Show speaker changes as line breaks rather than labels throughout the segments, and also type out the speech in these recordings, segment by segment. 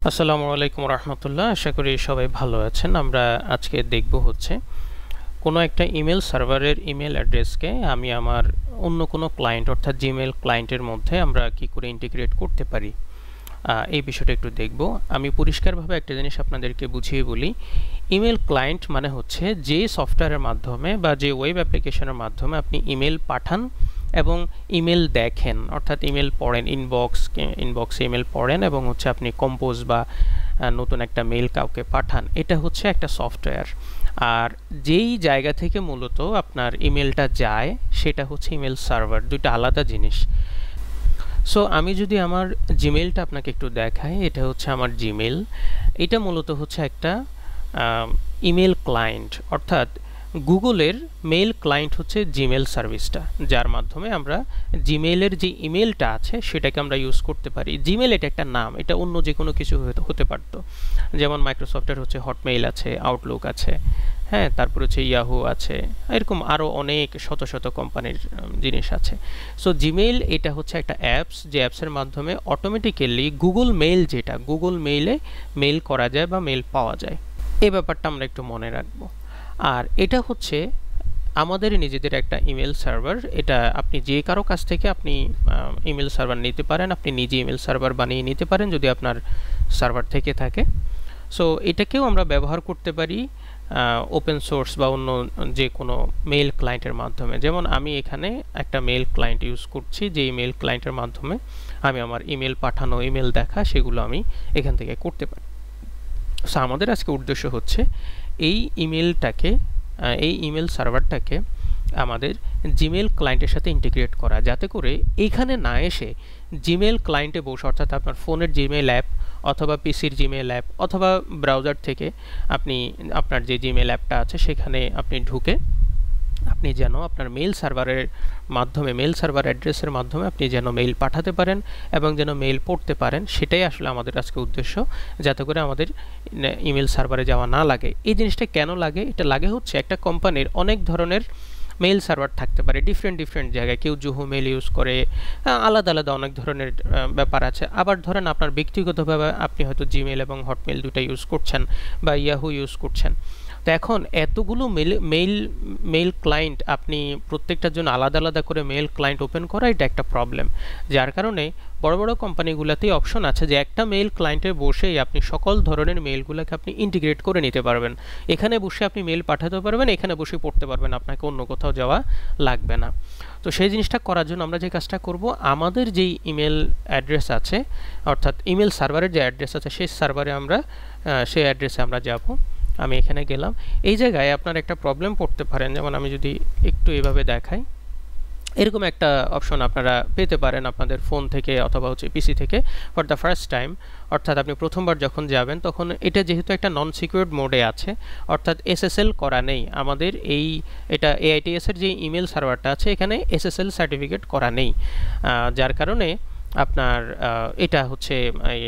আসসালামু আলাইকুম রহমতুল্লাহ। আশা করি সবাই ভালো আছেন। আমরা আজকে দেখব হচ্ছে কোনো একটা ইমেল সার্ভারের ইমেল অ্যাড্রেসকে আমি আমার অন্য কোনো ক্লায়েন্ট অর্থাৎ জিমেল ক্লায়েন্টের মধ্যে আমরা কি করে ইন্টিগ্রেট করতে পারি, এই বিষয়টা একটু দেখব। আমি পরিষ্কারভাবে একটা জিনিস আপনাদেরকে বুঝিয়ে বলি। ইমেল ক্লায়েন্ট মানে হচ্ছে যে সফটওয়্যারের মাধ্যমে বা যে ওয়েব অ্যাপ্লিকেশনের মাধ্যমে আপনি ইমেল পাঠান এবং ইমেল দেখেন, অর্থাৎ ইমেল পড়েন, ইনবক্সে ইমেল পড়েন এবং হচ্ছে আপনি কম্পোজ বা নতুন একটা মেইল কাউকে পাঠান। এটা হচ্ছে একটা সফটওয়্যার। আর যেই জায়গা থেকে মূলত আপনার ইমেলটা যায় সেটা হচ্ছে ইমেল সার্ভার। দুইটা আলাদা জিনিস। সো আমি যদি আমার জিমেলটা আপনাকে একটু দেখাই, এটা হচ্ছে আমার জিমেল। এটা মূলত হচ্ছে একটা ইমেল ক্লায়েন্ট, অর্থাৎ গুগলের মেইল ক্লায়েন্ট হচ্ছে জিমেল সার্ভিসটা, যার মাধ্যমে আমরা জিমেলের যে ইমেলটা আছে সেটাকে আমরা ইউজ করতে পারি। জিমেল এটা একটা নাম, এটা অন্য যে কোনো কিছু হতে পারত। যেমন মাইক্রোসফটের হচ্ছে হটমেইল আছে, আউটলুক আছে, হ্যাঁ, তারপর হচ্ছে ইয়াহু আছে, এরকম আরও অনেক শত শত কোম্পানির জিনিস আছে। সো জিমেইল এটা হচ্ছে একটা অ্যাপস, যে অ্যাপসের মাধ্যমে অটোমেটিক্যালি গুগল মেইল, যেটা গুগল মেইলে মেইল করা যায় বা মেইল পাওয়া যায়, এই ব্যাপারটা আমরা একটু মনে রাখবো। আর এটা হচ্ছে আমাদের নিজেদের একটা ইমেল সার্ভার। এটা আপনি যে কারো কাছ থেকে আপনি ইমেল সার্ভার নিতে পারেন, আপনি নিজে ইমেল সার্ভার বানিয়ে নিতে পারেন যদি আপনার সার্ভার থেকে থাকে। সো এটাকেও আমরা ব্যবহার করতে পারি ওপেন সোর্স বা অন্য যে কোনো মেইল ক্লায়েন্টের মাধ্যমে। যেমন আমি এখানে একটা মেইল ক্লায়েন্ট ইউজ করছি, যে ইমেল ক্লায়েন্টের মাধ্যমে আমি আমার ইমেল পাঠানো, ইমেল দেখা, সেগুলো আমি এখান থেকে করতে পারি। সো আমাদের আজকে উদ্দেশ্য হচ্ছে এই ইমেলটাকে, এই ইমেল সার্ভারটাকে আমাদের জিমেল ক্লায়েন্টের সাথে ইন্টিগ্রেট করা, যাতে করে এইখানে না এসে জিমেল ক্লায়েন্টে বসে, অর্থাৎ আপনার ফোনের জিমেল অ্যাপ অথবা পিসির জিমেল অ্যাপ অথবা ব্রাউজার থেকে আপনি আপনার যে জিমেল অ্যাপটা আছে সেখানে আপনি ঢুকে আপনি যেন আপনার মেইল সার্ভারের মাধ্যমে, মেইল সার্ভার অ্যাড্রেসের মাধ্যমে আপনি যেন মেইল পাঠাতে পারেন এবং যেন মেইল পড়তে পারেন, সেটাই আসলে আমাদের আজকে উদ্দেশ্য, যাতে করে আমাদের ইমেল সার্ভারে যাওয়া না লাগে। এই জিনিসটা কেন লাগে? এটা লাগে হচ্ছে একটা কোম্পানির অনেক ধরনের মেইল সার্ভার থাকতে পারে ডিফারেন্ট জায়গায়। কেউ জুহু মেইল ইউজ করে, আলাদা আলাদা অনেক ধরনের ব্যাপার আছে। আবার ধরেন আপনার ব্যক্তিগতভাবে আপনি হয়তো জিমেল এবং হটমেইল দুটো ইউজ করছেন বা ইয়াহু ইউজ করছেন। তো এখন এতগুলো মেইল ক্লায়েন্ট, আপনি প্রত্যেকটার জন্য আলাদা আলাদা করে মেইল ক্লায়েন্ট ওপেন করা, এটা একটা প্রবলেম। যার কারণে বড় বড় কোম্পানিগুলোতেই অপশন আছে যে একটা মেইল ক্লায়েন্টে বসেই আপনি সকল ধরনের মেইলগুলোকে আপনি ইন্টিগ্রেট করে নিতে পারবেন। এখানে বসে আপনি মেইল পাঠাতে পারবেন, এখানে বসে পড়তে পারবেন, আপনাকে অন্য কোথাও যাওয়া লাগবে না। তো সেই জিনিসটা করার জন্য আমরা যে কাজটা করব, আমাদের যেই ইমেল অ্যাড্রেস আছে, অর্থাৎ ইমেল সার্ভারের যে অ্যাড্রেস আছে, সেই সার্ভারে আমরা সেই অ্যাড্রেসে আমরা যাব। আমি এখানে গেলাম। এই জায়গায় আপনার একটা প্রবলেম পড়তে পারেন, যেমন আমি যদি একটু এভাবে দেখাই, এরকম একটা অপশন আপনারা পেতে পারেন আপনাদের ফোন থেকে অথবা হচ্ছে পিসি থেকে ফর দ্য ফার্স্ট টাইম। অর্থাৎ আপনি প্রথমবার যখন যাবেন তখন এটা যেহেতু একটা নন সিকিউরড মোডে আছে, অর্থাৎ এসএসএল করা নেই আমাদের, এটা AITS এর যে ইমেল সার্ভারটা আছে এখানে এসএসএল সার্টিফিকেট করা নেই, যার কারণে আপনার এটা হচ্ছে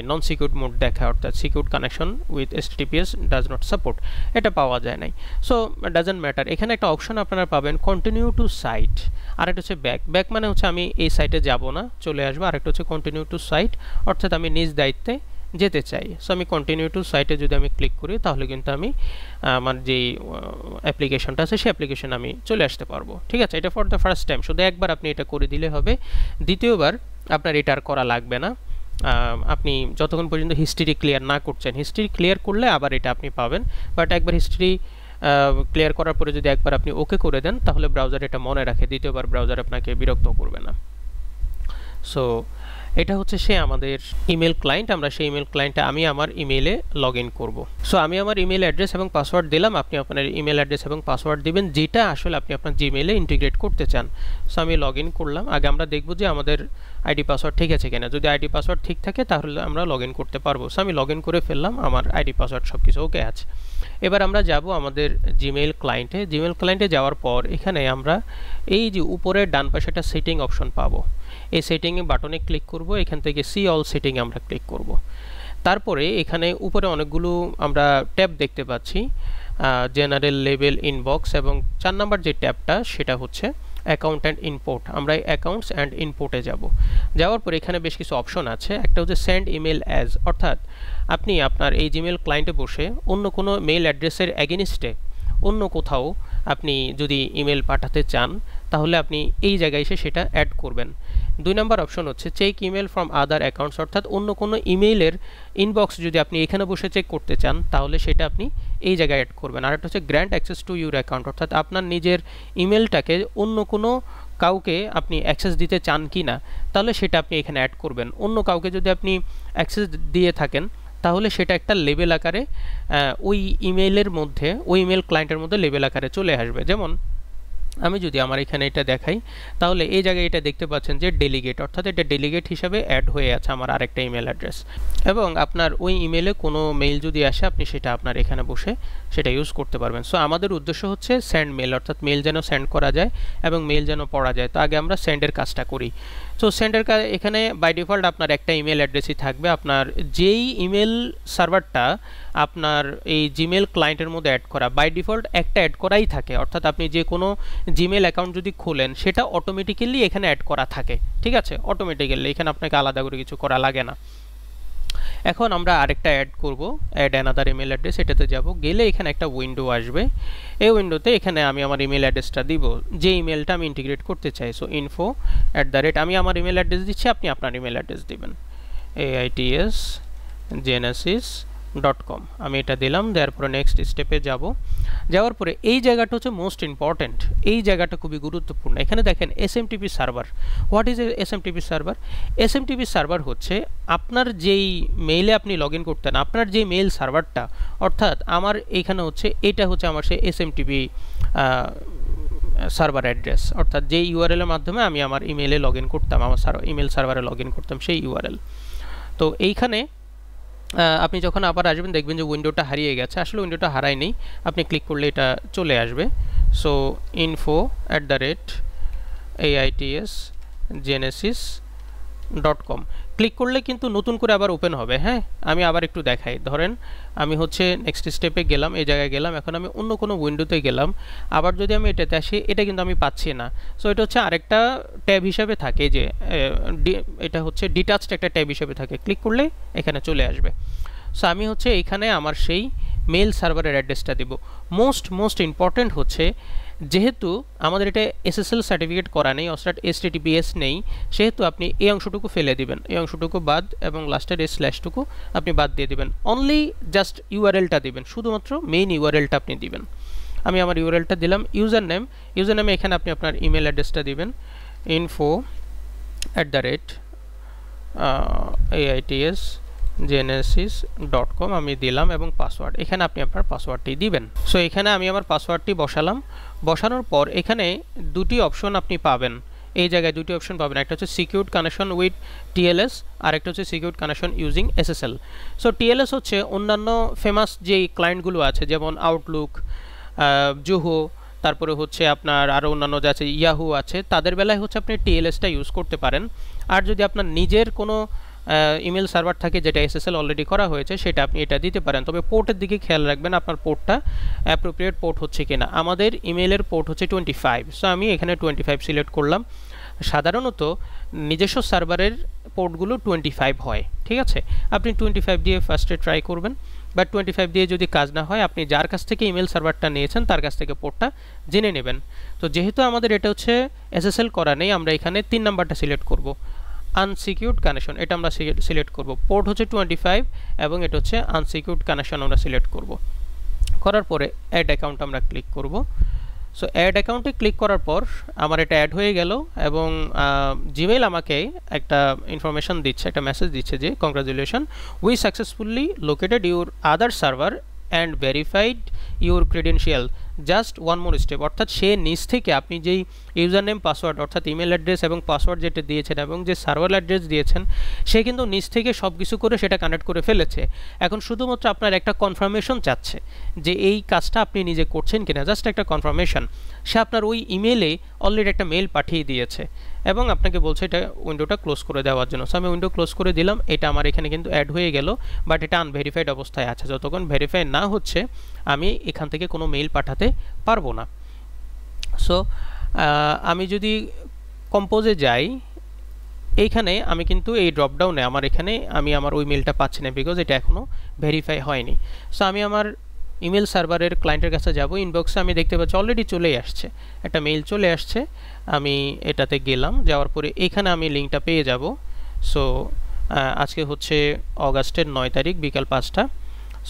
নন সিকিউরড মোড দেখা, অর্থাৎ secured connection with HTTPS does not support, এটা পাওয়া যায় নাই। So doesn't matter. এখানে একটা অপশন আপনারা পাবেন কন্টিনিউ টু সাইট, আর একটা হচ্ছে ব্যাক মানে হচ্ছে আমি এই সাইটে যাব না, চলে আসবো। আর একটা হচ্ছে কন্টিনিউ টু সাইট, অর্থাৎ আমি নিজ দায়িত্বে যেতে চাই। সো আমি কন্টিনিউ টু সাইটে যদি আমি ক্লিক করি তাহলে কিন্তু আমি আমার যেই অ্যাপ্লিকেশনটা আছে সেই অ্যাপ্লিকেশন আমি চলে আসতে পারবো। ঠিক আছে, এটা ফর দ্য ফার্স্ট টাইম, শুধু একবার আপনি এটা করে দিলে হবে, দ্বিতীয়বার আপনার এটা আর করা লাগবে না। আপনি যতক্ষণ পর্যন্ত হিস্ট্রি ক্লিয়ার না করছেন, হিস্ট্রি ক্লিয়ার করলে আবার এটা আপনি পাবেন। বাট একবার হিস্ট্রি ক্লিয়ার করার পরে যদি একবার আপনি ওকে করে দেন তাহলে ব্রাউজার এটা মনে রাখে, দ্বিতীয়বার ব্রাউজার আপনাকে বিরক্ত করবে না। সো এটা হচ্ছে সে আমাদের ইমেল ক্লায়েন্ট। আমরা সেই ইমেল ক্লায়েন্টে আমি আমার ইমেলে লগ ইন করবো। সো আমি আমার ইমেল অ্যাড্রেস এবং পাসওয়ার্ড দিলাম, আপনি আপনার ইমেল অ্যাড্রেস এবং পাসওয়ার্ড দিবেন যেটা আসলে আপনি আপনার জিমেলে ইন্টিগ্রেট করতে চান। সো আমি লগ ইন করলাম। আগে আমরা দেখব যে আমাদের আইডি পাসওয়ার্ড ঠিক আছে কিনা। যদি আইডি পাসওয়ার্ড ঠিক থাকে তাহলে আমরা লগ ইন করতে পারবো। সো আমি লগ ইন করে ফেললাম, আমার আইডি পাসওয়ার্ড সব কিছু ওকে আছে। এবার আমরা যাব আমাদের জিমেল ক্লায়েন্টে। জিমেল ক্লায়েন্টে যাওয়ার পর এখানে আমরা এই যে উপরের ডান পাশে একটা সেটিং অপশন পাবো, এই সেটিংয়ে বাটনে ক্লিক করব। এখান থেকে সি অল সেটিং আমরা ক্লিক করব। তারপরে এখানে উপরে অনেকগুলো আমরা ট্যাব দেখতে পাচ্ছি, জেনারেল, লেবেল, ইনবক্স, এবং 4 নাম্বার যে ট্যাবটা সেটা হচ্ছে অ্যাকাউন্ট অ্যান্ড ইম্পোর্ট, আমরা অ্যাকাউন্টস অ্যান্ড ইম্পোর্টে যাব। যাওয়ার পর এখানে বেশ কিছু অপশন আছে। একটা হচ্ছে সেন্ড ইমেল অ্যাজ, অর্থাৎ আপনি আপনার এই জিমেল ক্লায়েন্টে বসে অন্য কোনো মেইল অ্যাড্রেসের অ্যাগেনিস্টে অন্য কোথাও আপনি যদি ইমেল পাঠাতে চান তাহলে আপনি এই জায়গায় এসে সেটা অ্যাড করবেন। 2 নম্বর অপশন হচ্ছে check email from other accounts, অর্থাৎ অন্য কোনো ইমেইলের ইনবক্স যদি আপনি এখানে বসে চেক করতে চান তাহলে সেটা আপনি এই জায়গায় অ্যাড করবেন। আর একটা হচ্ছে grant access to your account, অর্থাৎ আপনার নিজের ইমেলটাকে অন্য কোনো কাউকে আপনি অ্যাক্সেস দিতে চান কি না তাহলে সেটা আপনি এখানে অ্যাড করবেন। অন্য কাউকে যদি আপনি অ্যাক্সেস দিয়ে থাকেন তাহলে সেটা একটা লেবেল আকারে ওই ইমেইলের মধ্যে, ওই ইমেল ক্লায়েন্টের মধ্যে লেবেল আকারে চলে আসবে। যেমন আমি যদি আমার এখানে এটা দেখাই তাহলে এই জায়গায় এটা দেখতে পাচ্ছেন যে ডেলিগেট, অর্থাৎ এটা ডেলিগেট হিসাবে অ্যাড হয়ে আছে আমার আরেকটা ইমেল অ্যাড্রেস। এবং আপনার ওই ইমেলে কোনো মেইল যদি আসে আপনি সেটা আপনার এখানে বসে সেটা ইউজ করতে পারবেন। সো আমাদের উদ্দেশ্য হচ্ছে সেন্ড মেল, অর্থাৎ মেইল যেন সেন্ড করা যায় এবং মেইল যেন পড়া যায়। তো আগে আমরা সেন্ডের কাজটা করি। সো সেন্ডের কাজ এখানে বাই ডিফল্ট আপনার একটা ইমেল অ্যাড্রেসই থাকবে। আপনার যেই ইমেল সার্ভারটা আপনার এই জিমেল ক্লায়েন্টের মধ্যে অ্যাড করা, বাই ডিফল্ট একটা অ্যাড করাই থাকে, অর্থাৎ আপনি যে কোনো জিমেল অ্যাকাউন্ট যদি খোলেন সেটা অটোমেটিক্যালি এখানে অ্যাড করা থাকে, ঠিক আছে, অটোমেটিক্যালি, এখানে আপনাকে আলাদা করে কিছু করা লাগে না। এখন আমরা আরেকটা অ্যাড করব, অ্যাড অ্যানাদার ইমেল অ্যাড্রেস, এটাতে যাব, গেলে এখানে একটা উইন্ডো আসবে। এই উইন্ডোতে এখানে আমি আমার ইমেল অ্যাড্রেসটা দিব, যে ইমেলটা আমি ইন্টিগ্রেট করতে চাই। সো info@, আমি আমার ইমেল অ্যাড্রেস দিচ্ছি, আপনি আপনার ইমেল অ্যাড্রেস দিবেন, aitsgenesis.com, আমি এটা দিলাম। দেওয়ার পরে নেক্সট স্টেপে যাব। যাওয়ার পরে এই জায়গাটা হচ্ছে মোস্ট ইম্পর্ট্যান্ট, এই জায়গাটা খুবই গুরুত্বপূর্ণ। এখানে দেখেন SMTP server. What is SMTP server? SMTP server হচ্ছে আপনার যেই মেইলে আপনি লগ ইন করতেন, আপনার যেই মেইল সার্ভারটা, অর্থাৎ আমার এইখানে হচ্ছে এটা হচ্ছে আমার সেই SMTP সার্ভার অ্যাড্রেস, অর্থাৎ যেই ইউআরএল এর মাধ্যমে আমি আমার ইমেলে লগ ইন করতাম, আমার ইমেল সার্ভারে লগ ইন করতাম সেই ইউআরএল। তো এইখানে আপনি যখন আবার আসবেন দেখবেন যে উইন্ডোটা হারিয়ে গেছে। আসলে উইন্ডোটা হারায়নি, আপনি ক্লিক করলে এটা চলে আসবে। সো info@aitsgenesis.com ক্লিক করলে কিন্তু নতুন করে আবার ওপেন হবে। হ্যাঁ, আমি আবার একটু দেখাই। ধরেন আমি হচ্ছে নেক্সট স্টেপে গেলাম, এই জায়গায় গেলাম, এখন আমি অন্য কোনো উইন্ডোতে গেলাম, আবার যদি আমি এটাতে আসি এটা কিন্তু আমি পাচ্ছি না। সো এটা হচ্ছে আরেকটা ট্যাব হিসাবে থাকে, যে এটা হচ্ছে ডিটাচড একটা ট্যাব হিসাবে থাকে, ক্লিক করলে এখানে চলে আসবে। সো আমি হচ্ছে এইখানে আমার সেই মেল সার্ভারের অ্যাড্রেসটা দেব। মোস্ট ইম্পর্ট্যান্ট হচ্ছে যেহেতু আমাদের এটা SSL সার্টিফিকেট করা নেই, অর্থাৎ HTTPS নেই, সেহেতু আপনি এই অংশটুকু ফেলে দিবেন, এই অংশটুকু বাদ, এবং লাস্টের এই স্ল্যাশটুকু আপনি বাদ দিয়ে দিবেন। অনলি জাস্ট ইউআরএলটা দিবেন, শুধুমাত্র মেইন ইউআরএলটা আপনি দিবেন। আমি আমার ইউআরএলটা দিলাম। ইউজার নেমে এখানে আপনি আপনার ইমেল অ্যাড্রেসটা দিবেন, info@aitsgenesis.com আমি দিলাম, এবং পাসওয়ার্ড এখানে আপনি আপনার পাসওয়ার্ডটি দিবেন। সো এখানে আমি আমার পাসওয়ার্ডটি বসালাম। বসানোর পর এখানে দুটি অপশন আপনি পাবেন, এই জায়গায় দুটি অপশন পাবেন, একটা হচ্ছে সিকিউরড কানেকশন উইথ TLS আর একটা হচ্ছে secured connection using SSL। So TLS হচ্ছে অন্যান্য ফেমাস যেই ক্লায়েন্টগুলো আছে, যেমন আউটলুক, জোহো, তারপরে হচ্ছে আপনার আরও অন্যান্য যে আছে, ইয়াহু আছে, তাদের বেলায় হচ্ছে আপনি TLSটা ইউজ করতে পারেন। আর যদি আপনার নিজের কোনো ইমেল সার্ভার থাকে যেটা SSL অলরেডি করা হয়েছে, সেটা আপনি এটা দিতে পারেন। তবে পোর্টের দিকে খেয়াল রাখবেন, আপনার পোর্টটা অ্যাপ্রোপ্রিয়েট পোর্ট হচ্ছে কিনা। আমাদের ইমেলের পোর্ট হচ্ছে 25, সো আমি এখানে 25 সিলেক্ট করলাম। সাধারণত নিজস্ব সার্ভারের পোর্টগুলো 25 হয়, ঠিক আছে। আপনি 25 দিয়ে ফার্স্টে ট্রাই করবেন, বাট 25 দিয়ে যদি কাজ না হয় আপনি যার কাছ থেকে ইমেল সার্ভারটা নিয়েছেন তার কাছ থেকে পোর্টটা জেনে নেবেন। তো যেহেতু আমাদের এটা হচ্ছে SSL করা নেই, আমরা এখানে 3 নাম্বারটা সিলেক্ট করব, আনসিকিউরড কানেকশন, এটা আমরা সিলেক্ট করব। পোর্ট হচ্ছে 25 এবং এটা হচ্ছে আনসিকিউরড কানেকশন আমরা সিলেক্ট করব। করার পরে অ্যাড অ্যাকাউন্ট আমরা ক্লিক করব। সো অ্যাড অ্যাকাউন্টে ক্লিক করার পর আমার এটা অ্যাড হয়ে গেল, এবং জিমেইল আমাকে একটা ইনফরমেশন দিচ্ছে, একটা মেসেজ দিচ্ছে যে congratulation, we successfully located your other server and verified your credential, just one more step. অর্থাৎ সে নিজ থেকে আপনি যেই ইউজার নেম পাসওয়ার্ড, অর্থাৎ ইমেল অ্যাড্রেস এবং পাসওয়ার্ড যেটা দিয়েছেন এবং যে সার্ভার অ্যাড্রেস দিয়েছেন, সে কিন্তু নিজ থেকে সব কিছু করে সেটা কানেক্ট করে ফেলেছে। এখন শুধুমাত্র আপনার একটা কনফার্মেশন চাচ্ছে যে এই কাজটা আপনি নিজে করছেন কিনা, জাস্ট একটা কনফার্মেশন। সে আপনার ওই ইমেলে অলরেডি একটা মেল পাঠিয়ে দিয়েছে এবং আপনাকে বলছে এটা উইন্ডোটা ক্লোজ করে দেওয়ার জন্য। সো আমি উইন্ডো ক্লোজ করে দিলাম, এটা আমার এখানে কিন্তু অ্যাড হয়ে গেল, বাট এটা আনভেরিফাইড অবস্থায় আছে। যতক্ষণ ভেরিফাই না হচ্ছে আমি এখান থেকে কোনো মেইল পাঠাতে পারবো না। সো আমি যদি কম্পোজে যাই, এইখানে আমি কিন্তু এই ড্রপডাউনে আমার এখানে আমি আমার ওই মেলটা পাচ্ছি না, বিকজ এটা এখনও ভেরিফাই হয়নি। সো আমি আমার ইমেল সার্ভারের ক্লায়েন্টের কাছে যাব, ইনবক্সে আমি দেখতে পাচ্ছি অলরেডি চলেই আসছে, একটা মেইল চলে আসছে। আমি এটাতে গেলাম, যাওয়ার পরে এখানে আমি লিঙ্কটা পেয়ে যাব। সো আজকে হচ্ছে অগাস্টের 9 তারিখ বিকাল 5টা।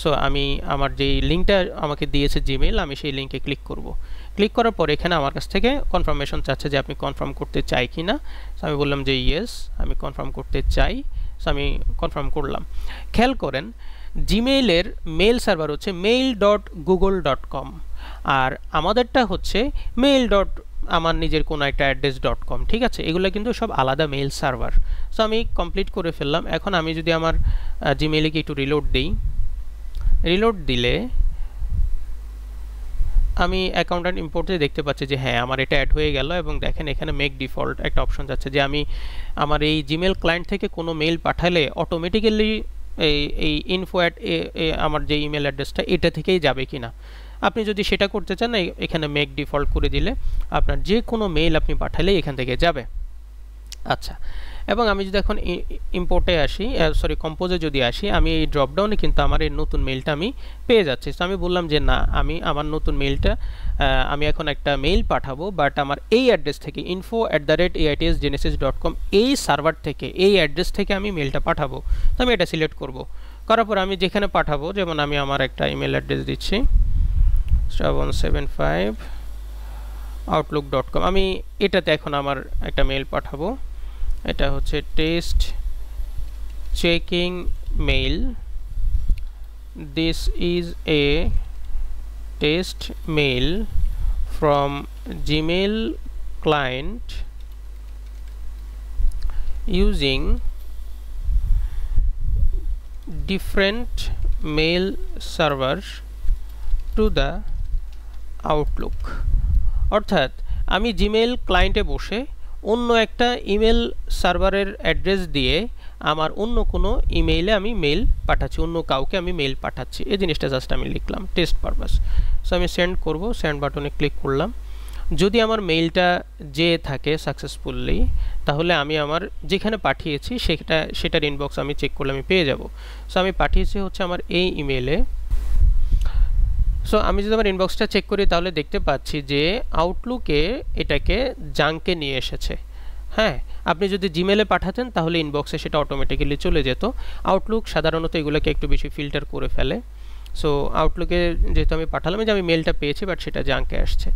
সো আমি আমার যেই লিঙ্কটা আমাকে দিয়েছে জিমেল, আমি সেই লিঙ্কে ক্লিক করব। ক্লিক করার পর এখানে আমার কাছ থেকে কনফার্মেশন চাচ্ছে যে আপনি কনফার্ম করতে চাই কি না। সো আমি বললাম যে ইয়েস, আমি কনফার্ম করতে চাই। সো আমি কনফার্ম করলাম। খেয়াল করেন জিমেইলের মেইল সার্ভার হচ্ছে mail.google.com, আর আমাদেরটা হচ্ছে mail. আমার নিজের কোনো একটা address.com। ঠিক আছে, এগুলো কিন্তু সব আলাদা মেইল সার্ভার। সো আমি কমপ্লিট করে ফেললাম। এখন আমি যদি আমার জিমেইলে কি একটু রিলোড দিই, রিলোড দিলে আমি অ্যাকাউন্ট অ্যান্ড ইম্পোর্টে দেখতে পাচ্ছি যে হ্যাঁ আমার এটা অ্যাড হয়ে গেল। এবং দেখেন এখানে মেক ডিফল্ট একটা অপশন যাচ্ছে যে আমি আমার এই জিমেল ক্লায়েন্ট থেকে কোনো মেইল পাঠালে অটোমেটিক্যালি এই ইনফো অ্যাট আমার যে ইমেল অ্যাড্রেসটা এটা থেকেই যাবে কিনা। আপনি যদি সেটা করতে চান এখানে মেক ডিফল্ট করে দিলে আপনার যে কোনো মেইল আপনি পাঠালে এখান থেকে যাবে। আচ্ছা, এবং আমি যদি এখন ইম্পোর্টে আসি, সরি কম্পোজে যদি আসি, আমি এই ড্রপডাউনে কিন্তু আমার এই নতুন মেইলটা আমি পেয়ে যাচ্ছি। তো আমি বললাম যে না, আমি আমার নতুন মেইলটা আমি এখন একটা মেইল পাঠাবো, বাট আমার এই অ্যাড্রেস থেকে info@aitsgenesis.com এই সার্ভার থেকে, এই অ্যাড্রেস থেকে আমি মেইলটা পাঠাবো। তো আমি এটা সিলেক্ট করব। করার পর আমি যেখানে পাঠাবো, যেমন আমি আমার একটা ইমেল অ্যাড্রেস দিচ্ছি 775outlook.com, আমি এটাতে এখন আমার একটা মেইল পাঠাবো। এটা হচ্ছে test checking mail, this is a test mail from Gmail client using different mail server to the Outlook. অর্থাৎ আমি জিমেইল ক্লায়েন্টে বসে অন্য একটা ইমেল সার্ভারের অ্যাড্রেস দিয়ে আমার অন্য কোনো ইমেইলে আমি মেইল পাঠাচ্ছি, অন্য কাউকে আমি মেইল পাঠাচ্ছি। এই জিনিসটা জাস্ট আমি লিখলাম টেস্ট পারপাস। সো আমি সেন্ড করব, সেন্ড বাটনে ক্লিক করলাম। যদি আমার মেইলটা যেয়ে থাকে সাকসেসফুলি, তাহলে আমি আমার যেখানে পাঠিয়েছি সেটার ইনবক্স আমি চেক করলে আমি পেয়ে যাব। সো আমি পাঠিয়েছি হচ্ছে আমার এই ইমেইলে। সো আমি যদি আমার ইনবক্সটা চেক করি তাহলে দেখতে পাচ্ছি যে আউটলুকে এটাকে জাঙ্কে নিয়ে এসেছে। হ্যাঁ, আপনি যদি জিমেলে পাঠাতেন তাহলে ইনবক্সে সেটা অটোমেটিক্যালি চলে যেত। আউটলুক সাধারণত এগুলোকে একটু বেশি ফিল্টার করে ফেলে। সো আউটলুকে যেহেতু আমি পাঠালাম যে আমি মেলটা পেয়েছি, বাট সেটা জাঙ্কে আসছে।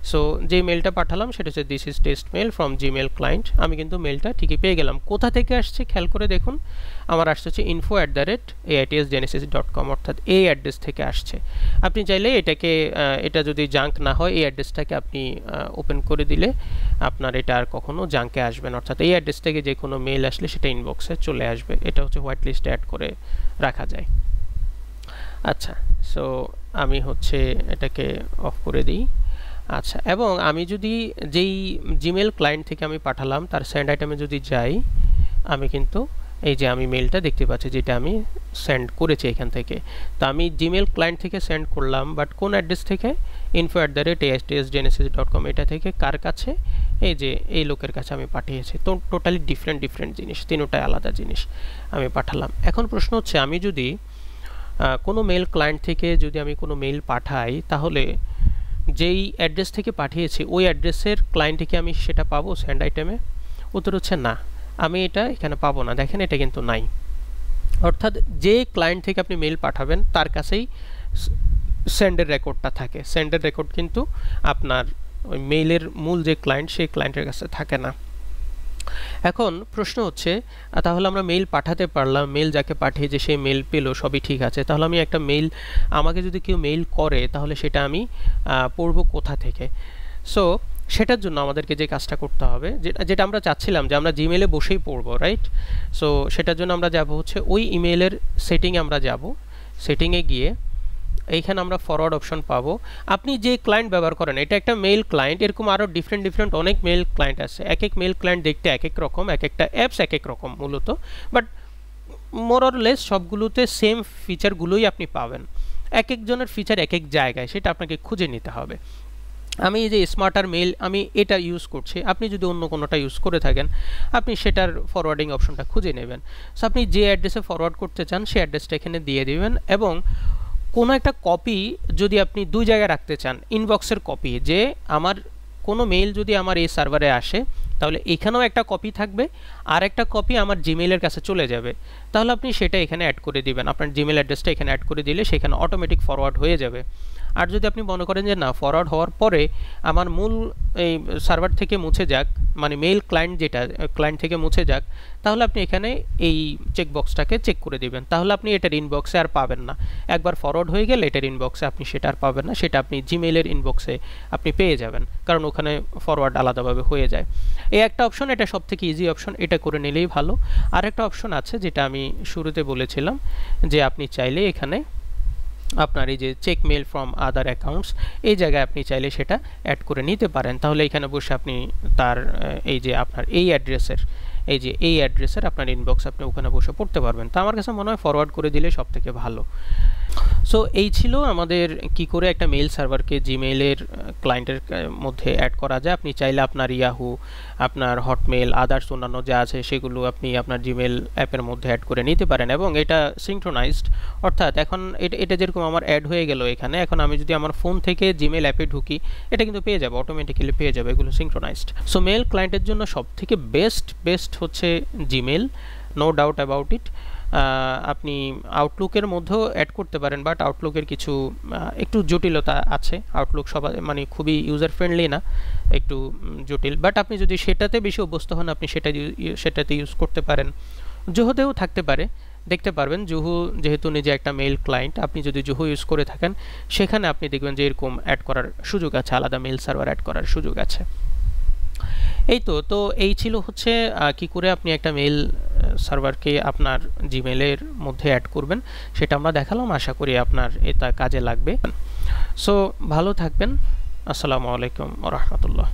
সো যে মেলটা পাঠালাম সেটা হচ্ছে this is test mail from Gmail client. আমি কিন্তু মেলটা ঠিকই পেয়ে গেলাম। কোথা থেকে আসছে খেয়াল করে দেখুন, আমার আসছে হচ্ছে info@aitsgenesis.com, অর্থাৎ এই অ্যাড্রেস থেকে আসছে। আপনি চাইলে এটাকে এটা যদি জাঙ্ক না হয়, এই অ্যাড্রেসটাকে আপনি ওপেন করে দিলে আপনার এটা আর কখনো জাঙ্কে আসবে না। অর্থাৎ এই অ্যাড্রেস থেকে যে কোনো মেল আসলে সেটা ইনবক্সে চলে আসবে। এটা হচ্ছে হোয়াইট লিস্টে অ্যাড করে রাখা যায়। আচ্ছা, সো আমি হচ্ছে এটাকে অফ করে দিই। আচ্ছা, এবং আমি যদি যেই জিমেল ক্লায়েন্ট থেকে আমি পাঠালাম তার সেন্ড আইটেমে যদি যাই, আমি কিন্তু এই যে আমি মেলটা দেখতে পাচ্ছি যেটা আমি সেন্ড করেছি এখান থেকে। তো আমি জিমেল ক্লায়েন্ট থেকে সেন্ড করলাম, বাট কোন অ্যাড্রেস থেকে? info@aitsgenesis.com, এটা থেকে কার কাছে? এই যে এই লোকের কাছে আমি পাঠিয়েছি। তো টোটালি ডিফারেন্ট জিনিস, তিনটাই আলাদা জিনিস আমি পাঠালাম। এখন প্রশ্ন হচ্ছে, আমি যদি কোনো মেল ক্লায়েন্ট থেকে যদি আমি কোনো মেল পাঠাই, তাহলে যেই অ্যাড্রেস থেকে পাঠিয়েছি ওই অ্যাড্রেসের ক্লায়েন্টে কি আমি সেটা পাবো সেন্ড আইটেমে? উত্তর হচ্ছে না, আমি এটা এখানে পাবো না। দেখেন এটা কিন্তু নাই। অর্থাৎ যে ক্লায়েন্ট থেকে আপনি মেল পাঠাবেন তার কাছেই সেন্ডের রেকর্ডটা থাকে। সেন্ডের রেকর্ড কিন্তু আপনার ওই মেইলের মূল যে ক্লায়েন্ট সেই ক্লায়েন্টের কাছে থাকে না। এখন প্রশ্ন হচ্ছে, তাহলে আমরা মেইল পাঠাতে পারলাম, মেইল যাকে পাঠিয়ে যে সে মেইল পেলো, সবই ঠিক আছে। তাহলে আমি একটা মেইল, আমাকে যদি কেউ মেইল করে তাহলে সেটা আমি পড়বো কোথা থেকে? সো সেটার জন্য আমাদেরকে যে কাজটা করতে হবে, যেটা আমরা চাচ্ছিলাম যে আমরা জিমেইলে বসেই পড়বো, রাইট? সো সেটার জন্য আমরা যাব হচ্ছে ওই ইমেইলের সেটিংয়ে আমরা যাব। সেটিংয়ে গিয়ে এইখানে আমরা ফরওয়ার্ড অপশন পাবো। আপনি যে ক্লায়েন্ট ব্যবহার করেন, এটা একটা মেইল ক্লায়েন্ট, এরকম আরও ডিফারেন্ট অনেক মেইল ক্লায়েন্ট আছে। এক এক মেইল ক্লায়েন্ট দেখতে এক এক রকম, এক একটা অ্যাপস এক এক রকম মূলত, বাট মোর অর লেস সবগুলোতে সেম ফিচারগুলোই আপনি পাবেন। এক একজনের ফিচার এক এক জায়গায়, সেটা আপনাকে খুঁজে নিতে হবে। আমি এই যে স্মার্টার মেইল আমি এটা ইউজ করছি, আপনি যদি অন্য কোনোটা ইউজ করে থাকেন আপনি সেটার ফরওয়ার্ডিং অপশনটা খুঁজে নেবেন। সো আপনি যে অ্যাড্রেসে ফরওয়ার্ড করতে চান সেই অ্যাড্রেসটা এখানে দিয়ে দিবেন, এবং কোনো একটা কপি যদি আপনি দুই জায়গায় রাখতে চান, ইনবক্সের কপি, যে আমার কোনো মেইল যদি আমার এই সার্ভারে আসে তাহলে এখানেও একটা কপি থাকবে আর একটা কপি আমার জিমেইলের কাছে চলে যাবে, তাহলে আপনি সেটা এখানে অ্যাড করে দিবেন। আপনার জিমেইল অ্যাড্রেসটা এখানে অ্যাড করে দিলে সেখানে অটোমেটিক ফরওয়ার্ড হয়ে যাবে। আর যদি আপনি মনে করেন যে না, ফরওয়ার্ড হওয়ার পরে আমার মূল এই সার্ভার থেকে মুছে যাক, মানে মেইল ক্লায়েন্ট যেটা ক্লায়েন্ট থেকে মুছে যাক, তাহলে আপনি এখানে এই চেকবক্সটাকে চেক করে দিবেন, তাহলে আপনি এটার ইনবক্সে আর পাবেন না। একবার ফরওয়ার্ড হয়ে গেলে এটার ইনবক্সে আপনি সেটা আর পাবেন না, সেটা আপনি জিমেইলের ইনবক্সে আপনি পেয়ে যাবেন, কারণ ওখানে ফরওয়ার্ড আলাদাভাবে হয়ে যায়। এই একটা অপশন, এটা সবথেকে ইজি অপশন, এটা করে নিলেই ভালো। আর একটা অপশন আছে যেটা আমি শুরুতে বলেছিলাম, যে আপনি চাইলে এখানে আপনার এই যে check mail from other accounts, এই জায়গায় আপনি চাইলে সেটা অ্যাড করে নিতে পারেন। তাহলে এখানে বসে আপনি তার এই যে আপনার এই অ্যাড্রেসের আপনার ইনবক্স আপনি ওখানে বসে পড়তে পারবেন। তো আমার কাছে মনে হয় ফরওয়ার্ড করে দিলে সব থেকে ভালো। সো এই ছিল আমাদের কি করে একটা মেইল সার্ভারকে জিমেইলের ক্লায়েন্টের মধ্যে অ্যাড করা যায়। আপনি চাইলে আপনার ইয়াহু, আপনার হটমেল, আদার্স অন্যান্য যা আছে সেগুলো আপনি আপনার জিমেইল অ্যাপের মধ্যে অ্যাড করে নিতে পারেন, এবং এটা সিঙ্ক্রোনাইজড, অর্থাৎ এখন এটা যেরকম আমার অ্যাড হয়ে গেল এখানে, এখন আমি যদি আমার ফোন থেকে জিমেইল অ্যাপে ঢুকি এটা কিন্তু পেয়ে যাবে, অটোমেটিক্যালি পেয়ে যাবে, এগুলো সিঙ্ক্রোনাইজড। সো মেইল ক্লায়েন্টের জন্য সবথেকে বেস্ট হচ্ছে Gmail, no doubt about it. আপনি আউটলুকের মধ্যেও অ্যাড করতে পারেন, বাট আউটলুকের কিছু একটু জটিলতা আছে। আউটলুক সবাই মানে খুবই ইউজার ফ্রেন্ডলি না, একটু জটিল, বাট আপনি যদি সেটাতে বেশি অভ্যস্ত হন আপনি সেটাতে ইউজ করতে পারেন। জোহোতেও থাকতে পারে, দেখতে পারবেন। জোহো যেহেতু নিজে একটা মেইল ক্লায়েন্ট, আপনি যদি জোহো ইউজ করে থাকেন সেখানে আপনি দেখবেন যে এরকম অ্যাড করার সুযোগ আছে, আলাদা মেইল সার্ভার অ্যাড করার সুযোগ আছে। এই তো এই ছিল হচ্ছে কি করে আপনি একটা মেইল সার্ভারকে আপনার জিমেইলের মধ্যে অ্যাড করবেন, সেটা আমরা দেখালাম। আশা করি আপনার এটা কাজে লাগবে। সো ভালো থাকবেন। আসসালামু আলাইকুম ওয়া রাহমাতুল্লাহ।